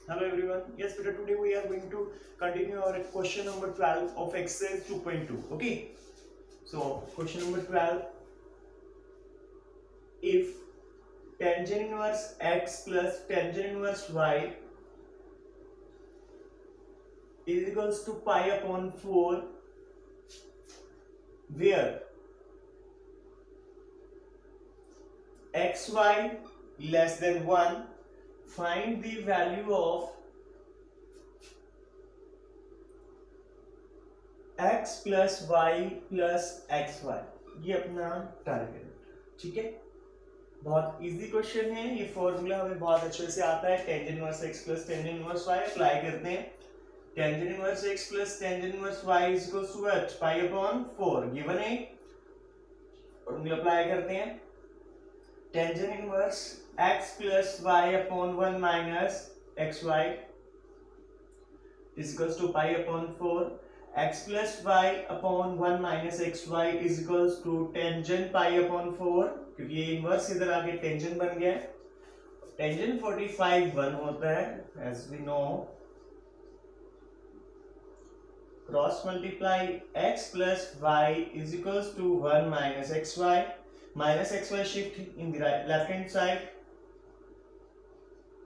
Hello everyone. Yes, Peter, today we are going to continue our question number 12 of exercise 2.2. Okay. So, question number 12. If tangent inverse x plus tangent inverse y is equals to pi upon 4, where xy less than 1, find the value of x plus y plus xy. ये अपना target, ठीक है। बहुत easy question है। ये formula हमें बहुत अच्छे से आता है। Tangent inverse x plus tangent inverse y apply करते हैं। Tangent inverse x plus tangent inverse y is equals to what, pi upon 4 given है। फॉर्मूला अप्लाई करते हैं। Tangent inverse x plus y upon 1 minus xy is equals to pi upon 4। x plus y upon 1 minus xy is equals to tangent pi upon 4, क्योंकि ये inverse इधर आके tangent बन गया। Tangent 45 1 होता है as we know। Cross multiply x plus y is equals to 1 minus xy shift in the left hand side।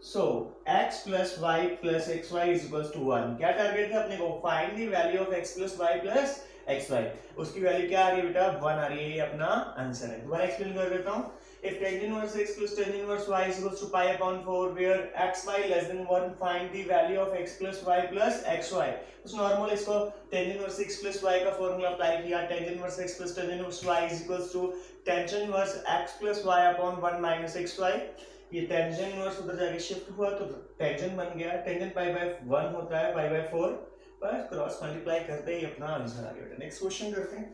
So x plus y plus xy is equals to 1। क्या target था अपने को? Find the value of x plus y plus xy। उसकी value क्या आ रही है बेटा? 1 आ रही है। ये अपना आंसर है। दोबारा एक्सप्लेन कर देता हूँ। If tan inverse x plus tan inverse y is equals to pi upon 4, where xy less than 1, find the value of x plus y plus xy। उस नॉर्मल इसको tan inverse x plus y का formula apply किया। tan inverse x plus tan inverse y is equals to tan inverse x plus y upon 1 minus xy। ये tangent inverse उधर जाके shift हुआ तो tangent बन गया। टेंजेंट पाई बाय 1 होता है, पाई बाय 4 पर क्रॉस मल्टीप्लाई करते ही अपना आंसर आ गया बेटा। नेक्स्ट क्वेश्चन करते हैं।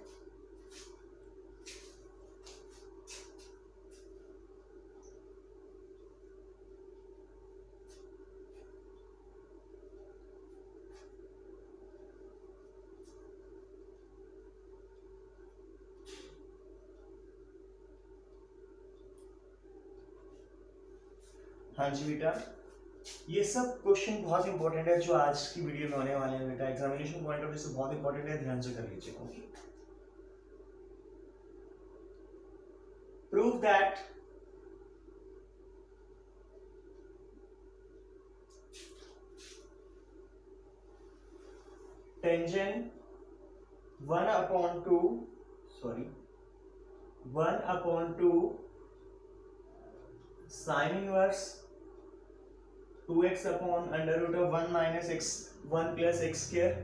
हाँ जी बेटा, ये सब क्वेश्चन बहुत इंपॉर्टेंट है जो आज की वीडियो में आने वाले हैं बेटा। एग्जामिनेशन पॉइंट ऑफ व्यू से बहुत इंपॉर्टेंट है, ध्यान से कर लीजिएगा। Prove that tangent 1/2 sign inverse 2x upon under root of 1 minus x 1 plus x square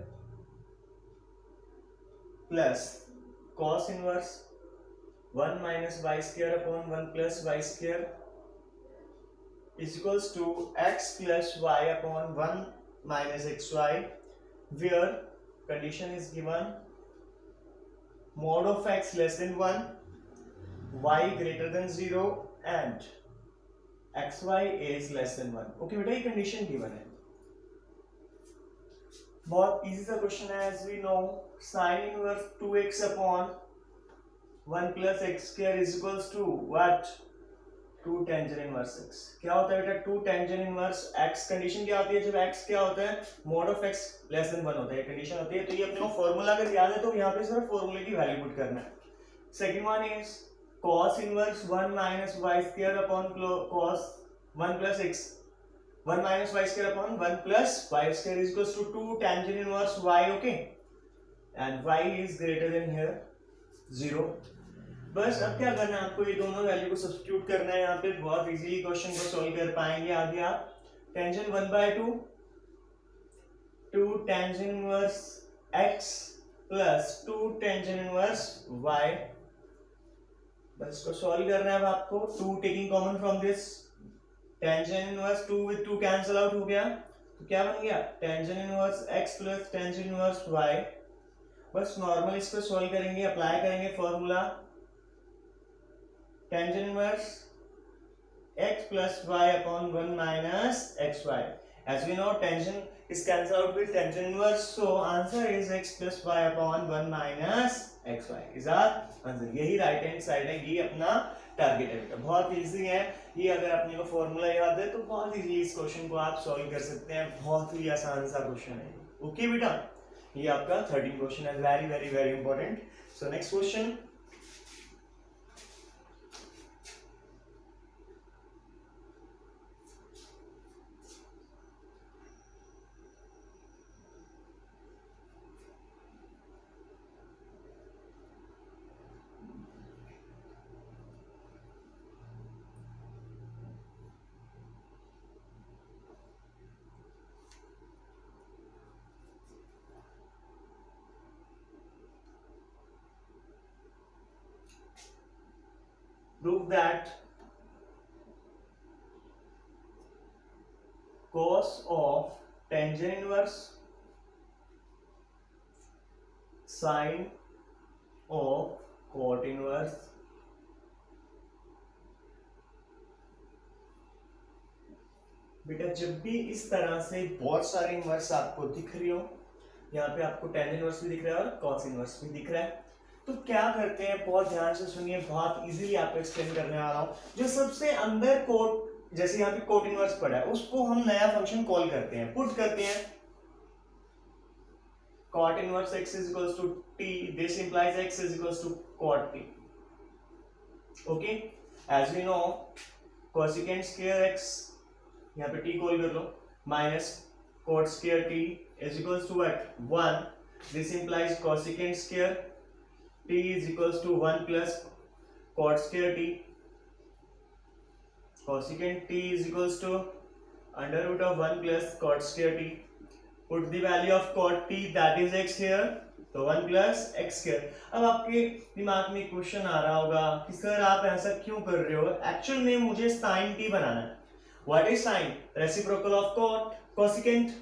plus cos inverse 1 minus y square upon 1 plus y square is equals to x plus y upon 1 minus xy, where condition is given mod of x less than 1, y greater than 0 and xy is less than 1। Okay बेटा, ये condition given है। बहुत easy सा question है। As we know sine inverse 2x upon 1 plus x square is equals to what, 2 tangent inverse x। क्या होता है बेटा? 2 टेंजेंट इनवर्स x। कंडीशन क्या होती है जब x क्या होता है? mod of x less than 1 होता है, कंडीशन होती है। तो ये अपने को फार्मूला अगर याद है तो यहाँ पे सिर्फ फार्मूले की वैल्यू पुट करना है। Second one is cos inverse 1 minus y square upon cos 1 plus x 1 minus y square upon 1 plus y square is equals to 2 tangent inverse y। okay, and y is greater than here 0। बस अब क्या करना है आपको? ये दोनों value को substitute करना है यहाँ पे। बहुत इजीली क्वेश्चन को सॉल्व कर पाएंगे आगे आप। Tangent 1/2 2 tangent inverse x plus 2 tangent inverse y। बस इसको सॉल्व करना है अब आपको। 2 taking common from this, tangent inverse 2 with 2 cancel out हो गया तो क्या बन गया? Tangent inverse x plus tangent inverse y। बस नॉर्मल इसको सॉल्व करेंगे, अप्लाई करेंगे formula tangent inverse x plus y upon 1 minus xy। as we know tangent is cancelled out with tangent inverse, so answer is x plus y upon 1 minus xy is our answer. यही right hand side है, ये अपना target है बेटा। बहुत easy है ये, अगर अपने को फॉर्मूला याद है तो बहुत इजी इस क्वेश्चन को आप सॉल्व कर सकते हैं, बहुत ही आसान सा क्वेश्चन है। ओके बेटा, ये आपका 13 क्वेश्चन है, very very very important. So next question, prove that cos of tangent inverse sine of cot inverse बेटा जब भी इस तरह से बहुत सारे इनवर्स आपको दिख रही हो, यहाँ पे आपको टेंजेंट इनवर्स भी दिख रहा है और कॉस इनवर्स भी दिख रहा है, तो क्या करते हैं, बहुत ध्यान से सुनिए, बहुत इजीली आपको एक्सप्लेन करने आ रहा हूँ। जो सबसे अंदर कोट, जैसे यहाँ पे कोट इनवर्स पड़ा है, उसको हम नया फंक्शन कॉल करते हैं, पुट करते हैं cot inverse x is equals to t, this implies x is equals to cot t. Okay, as we know cosecant square x, यहाँ पे t कॉल कर लो, minus cot square t is equals to what, 1. This implies cosecant square t is equals to 1 plus cot square t. Cosecant t is equals to under root of 1 plus cot square t. Put the value of cot t, that is x here, तो 1 plus x square. अब आपके दिमाग में question आ रहा होगा कि sir आप ऐसा क्यों कर रहे हो, एक्चुअल में मुझे sin t बनाना है। What is sin? Reciprocal of cot, cosecant।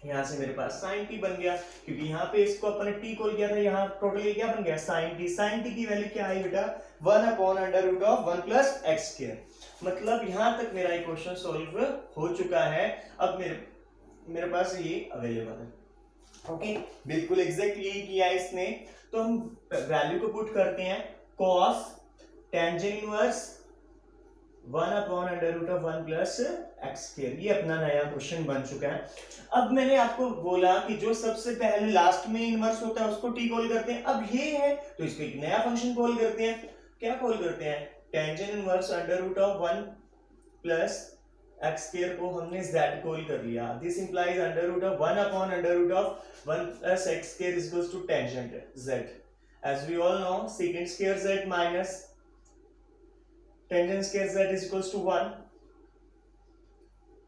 यहाँ से मेरे पास sin t बन गया, क्योंकि यहाँ पे इसको अपन ने t कॉल किया था, यहाँ टोटली क्या बन गया, sin t। sin t की वैल्यू क्या आई बेटा, 1 upon under root of 1 plus x square. मतलब यहाँ तक मेरा ये क्वेश्चन सॉल्व हो चुका है। अब मेरे पास ये अवेलेबल है। ओके, बिल्कुल एग्जैक्ट यही किया है इसने। तो हम वैल्यू को पुट करते हैं, cos tangent inverse 1 upon under root of 1 plus x square. ये अपना नया क्वेश्चन बन चुका है। अब मैंने आपको बोला कि जो सबसे पहले लास्ट में इनवर्स होता है उसको टी कॉल करते हैं। अब ये है तो इसको एक नया फंक्शन कॉल करते हैं। क्या कॉल करते हैं, tangent inverse under root of 1 plus x square को हमने z कॉल कर लिया। This implies under root of 1 upon under root of 1 plus x square is equals to tangent z। As we all know secant square z minus tangent square z is equals to 1।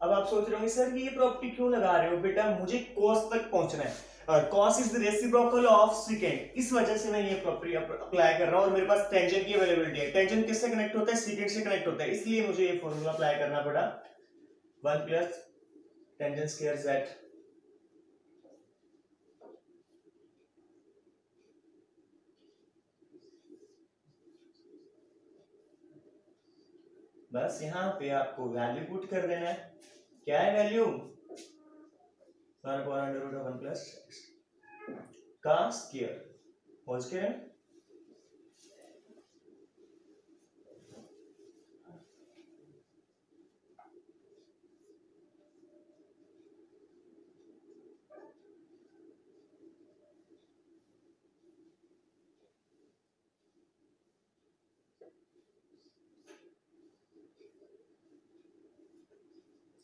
अब आप सोच रहे होंगे sir ये property क्यों लगा रहे हो, बेटा मुझे cos तक पहुंचना है और cos is the reciprocal of second, इस वजह से मैं ये प्रॉपर्टी अप्लाई कर रहा हूं। और मेरे पास टेंजेंट की अवेलेबिलिटी है, टेंजेंट किससे कनेक्ट होता है, सेकंड से कनेक्ट होता है, इसलिए मुझे ये फॉर्मूला अप्लाई करना पड़ा, 1 प्लस टेंजेंट स्क्वायर z। बस यहाँ पे आपको वैल्यू पुट कर देना है। क्या है value, 1 upon under root of 1 plus का स्क्वायर होल स्क्वायर।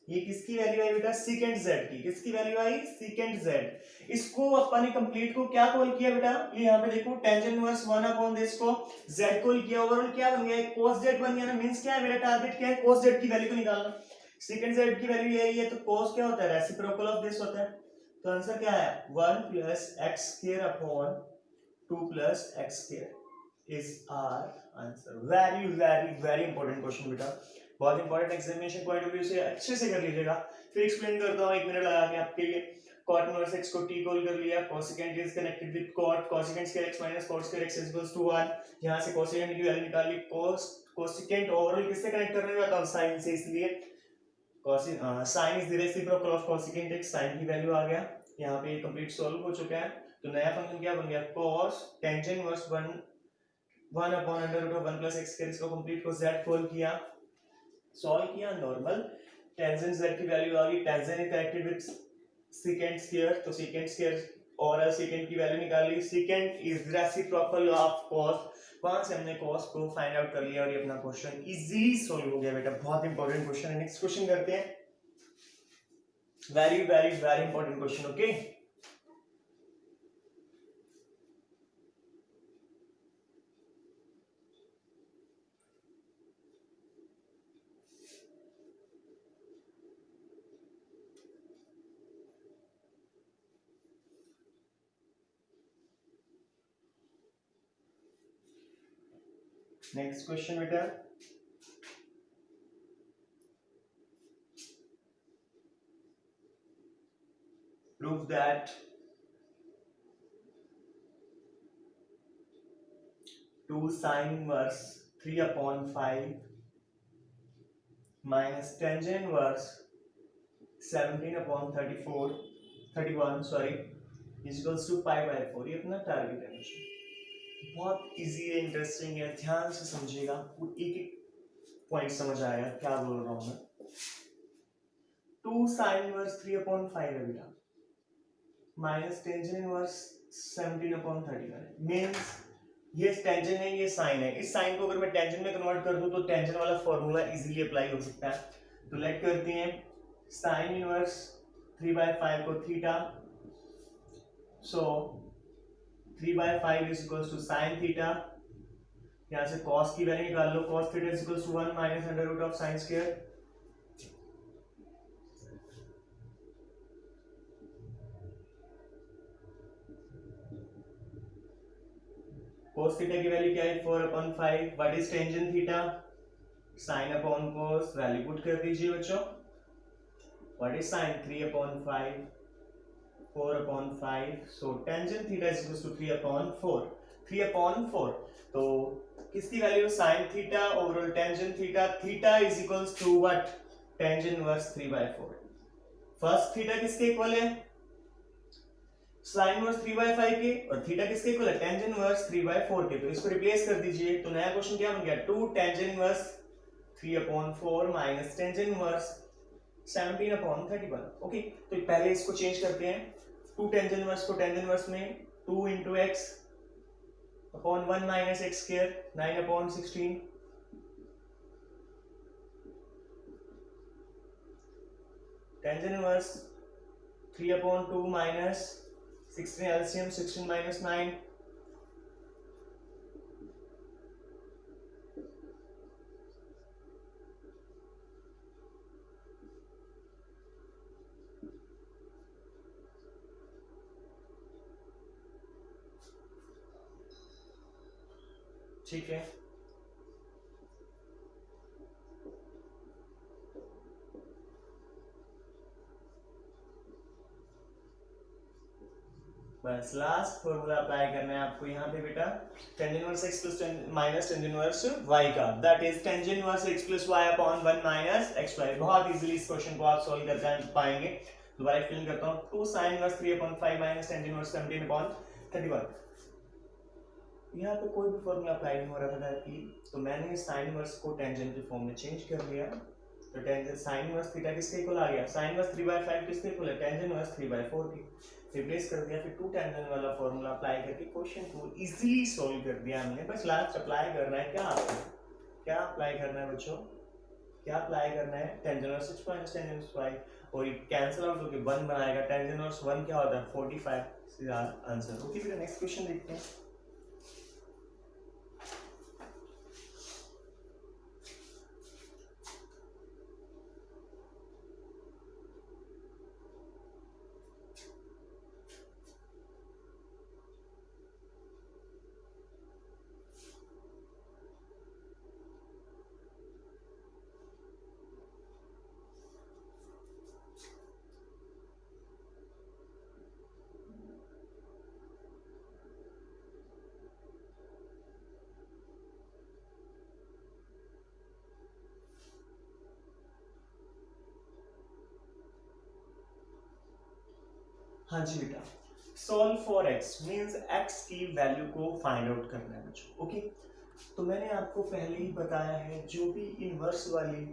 ये किसकी वैल्यू आई बेटा, सेकंड z की। किसकी वैल्यू आई, सेकंड z। इसको अपन ने कंप्लीट को क्या कॉल किया बेटा, ये यहाँ पे देखो टेंजेंट इनवर्स 1 अपॉन दिस को z कॉल किया, ओवरऑल क्या बन गया, cos z बन गया ना। मींस क्या है मेरा टारगेट, क्या है, cos z की वैल्यू को निकालना। सेकंड z की वैल्यू यही है, तो cos क्या होता है, रेसिप्रोकल ऑफ दिस होता है। तो आंसर क्या है, 1 plus x square upon 2 plus x square is our answer. Very very very important question बेटा, बहुत important, examination point of view से अच्छे से कर लीजिएगा। फिर एक्सप्लेन करता हूँ 1 मिनट लगा के आपके लिए। cot इनवर्स x को t कॉल कर लिया, cosecant is connected with cot, cosecant square x minus cot square x is equals to 1। यहां से cosecant की वैल्यू निकाल ली, cosecant ओवरऑल किससे कनेक्ट करने वाला था, sin से, इसलिए sin is the reciprocal of cosecant x, sin की वैल्यू आ गया। यहां पे कंप्लीट सॉल्व हो चुका है। तो नया फंक्शन क्या बन गया, cos tangent inverse 1 1 upon under root of 1 plus x square, इसको कंप्लीट को z खोल किया, सॉल्व किया, नॉर्मल टेंजेंट z की वैल्यू आ गई, tangent is connected with secant square, तो सेकेंड स्क्वायर और सेकेंड की वैल्यू निकाल ली, secant is reciprocal of cos, वहां से हमने cos को फाइंड आउट कर लिया और ये अपना क्वेश्चन इजीली सॉल्व हो गया बेटा, बहुत इंपॉर्टेंट क्वेश्चन है। नेक्स्ट क्वेश्चन करते हैं, very very very important question, okay. Next question बेटा, prove that 2 sin inverse 3 upon 5 minus tangent inverse 17 upon 31 sorry is equals to pi by 4, ये अपना टारगेट है। बहुत इजी है, इंटरेस्टिंग है, ध्यान से समझिएगा, एक एक पॉइंट समझ आएगा क्या बोल रहा हूं मैं। 2 sin inverse 3 upon 5 है बेटा, minus tangent inverse 17 upon 31 means ये टेंजेंट है, ये साइन है, इस साइन को अगर मैं टेंजेंट में कन्वर्ट कर दूं तो टेंजेंट वाला फॉर्मूला इजीली अप्लाई हो सकता है। तो लेट करते हैं साइन इनवर्स 3/5 को theta, so 3/5 is equals to sine theta, यहां से cos की वैल्यू निकाल लो, cos theta is equals to 1 minus under root of sine square, cos theta की वैल्यू क्या है 4/5, what is tangent theta, sin upon cos, value put कर दीजिए बच्चों, what is sin 3/5 4/5, so tangent theta is equals to 3/4, तो किसकी value sin theta overall tangent theta, theta is equals to what tangent inverse 3/4, first theta किसके equal है sine inverse 3/5 के, और theta किसके इक्वल है टेंजेंट इनवर्स 3/4 के, तो इसको रिप्लेस कर दीजिए, तो नया क्वेश्चन क्या बन गया 2 tangent inverse 3/4 minus tangent inverse 17/31, okay. तो पहले इसको चेंज करते हैं, 2 टेंजेंट इनवर्स को टेंजेंट इनवर्स में 2 into x upon 1 minus x square 9/16, tangent inverse 3/2 minus 16 LCM 16 minus 9, ठीक है। बस लास्ट फॉर्मूला अप्लाई करना है आपको यहाँ पे बेटा, tangent inverse x plus minus tangent inverse y का, that is tangent inverse x plus y upon 1 minus xy। बहुत इजीली इस क्वेश्चन को आप सॉल्व कर पाएंगे। दोबारा एक्सप्लेन करता हूँ, 2 sin inverse 3/5 minus tangent inverse 17/31, यहाँ पे कोई भी फॉर्मूला अप्लाई नहीं हो रहा था डायरेक्टली, तो मैंने साइन इनवर्स को टेंजेंट के फॉर्म में चेंज कर लिया, तो टेंजेंट साइन इनवर्स थीटा किसके इक्वल आ गया, साइन इनवर्स 3/5 किसके इक्वल है टेंजेंट इनवर्स 3/4 की, रिप्लेस कर दिया, फिर 2 टेंजेंट वाला फॉर्मूला अप्लाई करके क्वेश्चन को इजीली सॉल्व कर दिया हमने। बस लास्ट अप्लाई करना है, क्या अप्लाई करना है बच्चों, क्या अप्लाई करना है, tangent inverse 6 minus tangent inverse 5, और ये कैंसिल आउट होकर 1 बनाएगा, टेंजेंट इनवर्स 1 क्या होता है 45, सीधा आंसर। ओके, फिर नेक्स्ट क्वेश्चन देखते हैं। हाँ जी बेटा, solve for x means x की वैल्यू को फाइंड आउट करना है बच्चों, ओके। तो मैंने आपको पहले ही बताया है जो भी इनवर्स वाली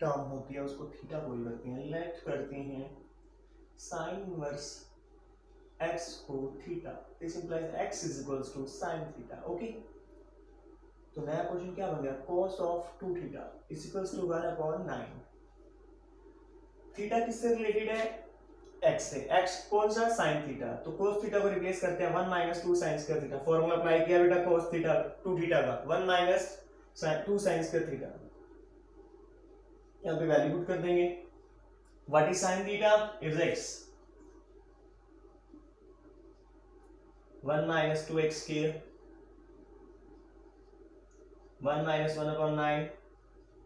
टर्म होती है उसको थीटा कॉल करते हैं। लेट करते हैं साइन इनवर्स x को theta, this implies x is equals to sine theta. Okay, तो नया क्वेश्चन क्या बन गया, cos of 2 theta is equals to 1/9। Theta किससे रिलेटेड है, x से। x कौन सा, sin थीटा, तो cos थीटा को रिप्लेस करते हैं 1 - 2 sin square theta. Formula apply किया बेटा cos थीटा 2 थीटा का 1 - 2 sin स्क्वायर थीटा, यहाँ पे वैल्यू पुट कर देंगे। What is sin theta, is x 1 - 2x square 1 - 1/9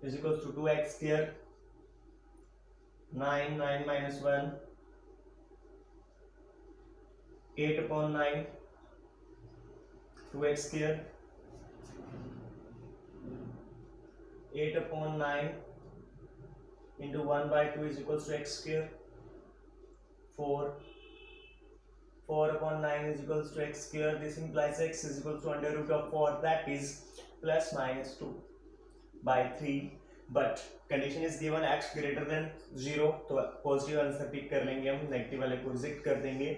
is equals to 2x square 9 1 8/9 2x square 8/9 into 1/2 is equals to x square 4/9 is equals to x square. This implies x is equals to under root of 4, that is plus minus 2/3, but condition is given x greater than 0, तो positive answer pick कर लेंगे हम, negative वाले को reject कर देंगे।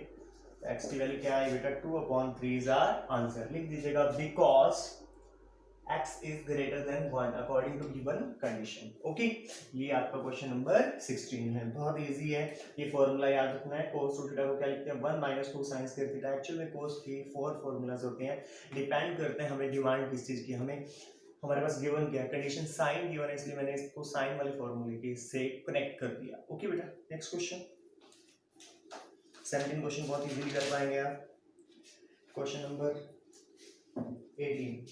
x की value क्या है बेटा 2/3 इज आवर आंसर। लिख दीजिएगा because x is greater than 1 according to given condition। ओके, ये आपका क्वेश्चन नंबर 16 है, बहुत इजी है। ये फॉर्मूला याद रखना है, cos 2 थीटा को क्या लिखते हैं 1 - 2 sin स्क्वायर थीटा। एक्चुअली में cos के 4 फॉर्मूलाज होते हैं, डिपेंड करते हैं हमें डिमांड किस चीज की, हमें हमारे पास गिवन क्या है, कंडीशन साइन गिवन है, इसलिए मैंने इसको साइन वाले फॉर्मूले के से कनेक्ट कर दिया। ओके बेटा, नेक्स्ट क्वेश्चन 17 क्वेश्चन बहुत इजीली कर पाएंगे आप। Question number 18,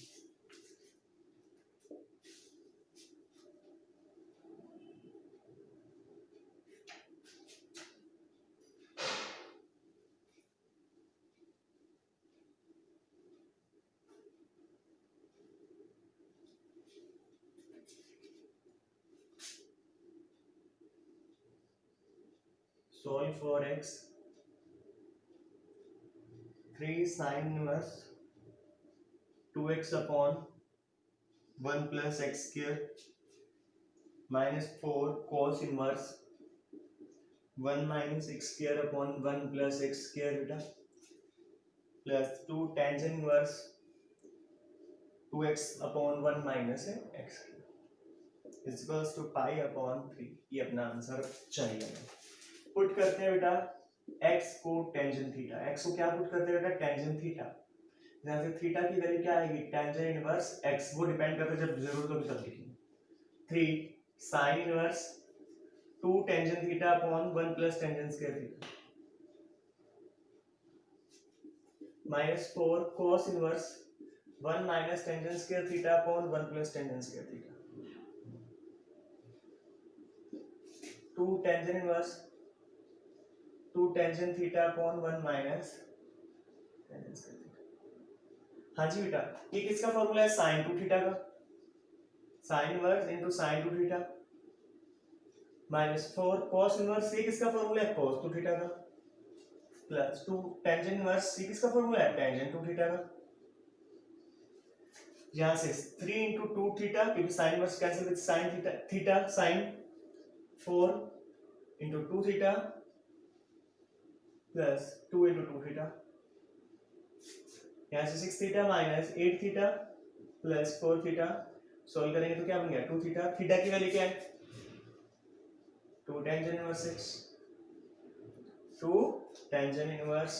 solve for x 3 sin inverse 2x upon 1 plus x square minus 4 cos inverse 1 minus x square upon 1 plus x square बेटा plus 2 tangent inverse 2x upon 1 minus x is equals to pi upon 3। ये अपना answer चाहिए। Put करते हैं बेटा x को tangent theta, x को क्या पुट करते हैं बेटा टेंजेंट थीटा, जहां से थीटा की वैल्यू क्या आएगी टेंजेंट इनवर्स x, वो डिपेंड करता है जब जरूरत होगी तब लिखेंगे। 3 sin inverse 2 tangent theta upon 1 plus tangent square theta minus 4 cos inverse 1 minus tangent square theta upon 1 plus tangent square theta 2 tangent inverse 2 tangent theta upon 1 minus tangent square theta. हाँ जी बेटा, ये किसका फॉर्मूला है sin 2 theta का, sin inverse into sin 2 theta minus 4 cos inverse, ये किसका formula है cos 2 theta का प्लस 2 टेंजेंट इनवर्स, ये किसका फॉर्मूला है टेंजेंट 2 थीटा का। यहां से 3 into 2 थीटा, क्योंकि sin inverse cancel with sin theta sin 4 into 2 theta plus 2 into 2 theta, यहाँ से 6 theta minus 8 theta plus 4 theta, solve करेंगे तो क्या बन गया 2 थीटा। थीटा की वैल्यू क्या है 2 tangent inverse x, 2 tangent inverse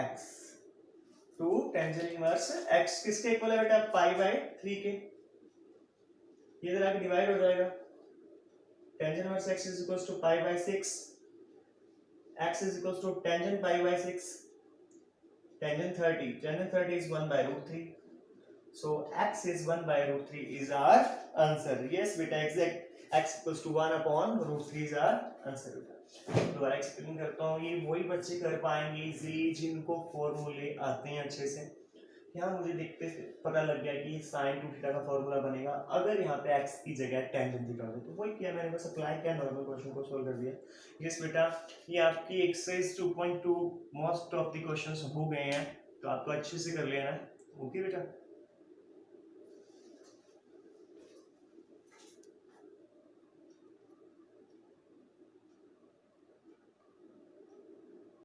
x, 2 tangent inverse x किसके इक्वल है बेटा पाई/3 के, ये इधर आके डिवाइड हो जाएगा। Tangent inverse x is equals to pi, x is equals to tangent pi/6, tangent 30 is 1/√3, so x is 1/√3 is our answer। yes beta exact x equals to 1/√3 is our answer बेटा। दोबारा explain करता हूँ, ये वही बच्चे कर पाएंगे easily जिनको फॉर्मूले आते हैं अच्छे से। यहाँ मुझे देखते से पता लग गया कि sin 2 थीटा का फॉर्मूला बनेगा अगर यहाँ पे x की जगह टेंजेंट थीटा हो, तो वही किया मैंने, बस अप्लाई किया, नॉर्मल क्वेश्चन को सॉल्व कर दिया। यस बेटा, ये आपकी exercise 2.2 most of the questions हो गए हैं, तो आपको अच्छे से कर लेना है। ओके बेटा।